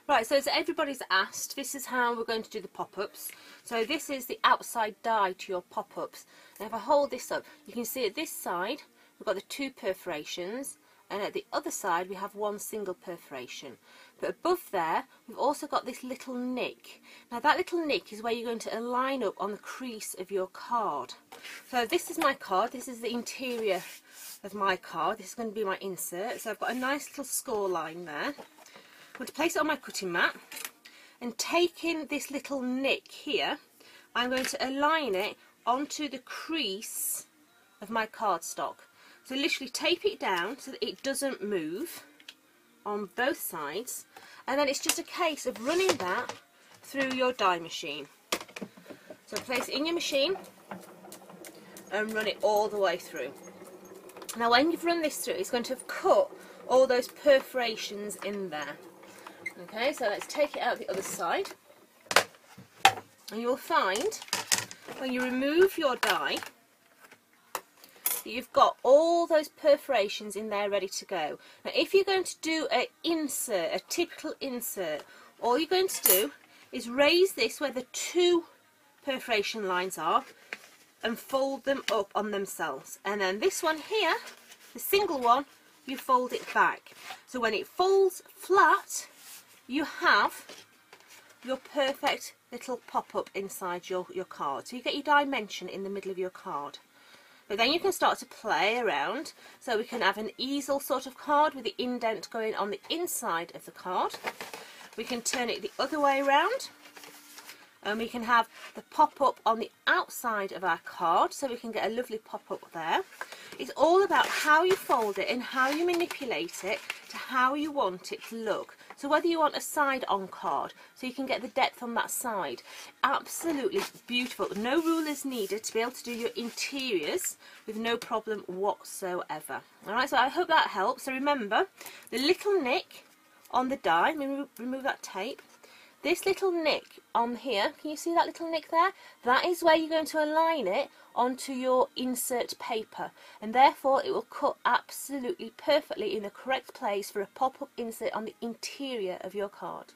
Right, so as everybody's asked, this is how we're going to do the pop-ups. So this is the outside die to your pop-ups. And if I hold this up, you can see at this side we've got the 2 perforations, and at the other side we have 1 single perforation. But above there we've also got this little nick. Now that little nick is where you're going to align up on the crease of your card. So this is my card, this is the interior of my card, this is going to be my insert. So I've got a nice little score line there. I'm going to place it on my cutting mat, and taking this little nick here, I'm going to align it onto the crease of my cardstock. So literally tape it down so that it doesn't move on both sides, and then it's just a case of running that through your die machine. So place it in your machine and run it all the way through. Now when you've run this through, it's going to have cut all those perforations in there. Okay, so let's take it out the other side, and you'll find when you remove your die that you've got all those perforations in there ready to go. Now if you're going to do an insert, a typical insert, all you're going to do is raise this where the 2 perforation lines are and fold them up on themselves, and then this one here, the single one, you fold it back. So when it folds flat, you have your perfect little pop-up inside your card. So you get your dimension in the middle of your card. But then you can start to play around. So we can have an easel sort of card with the indent going on the inside of the card. We can turn it the other way around, and we can have the pop-up on the outside of our card, so we can get a lovely pop-up there. It's all about how you fold it and how you manipulate it to how you want it to look. So whether you want a side-on card, so you can get the depth on that side, absolutely beautiful. No rulers needed to be able to do your interiors with no problem whatsoever. Alright, so I hope that helps. So remember, the little nick on the die, remove that tape. This little nick on here, can you see that little nick there? That is where you're going to align it onto your insert paper, and therefore it will cut absolutely perfectly in the correct place for a pop-up insert on the interior of your card.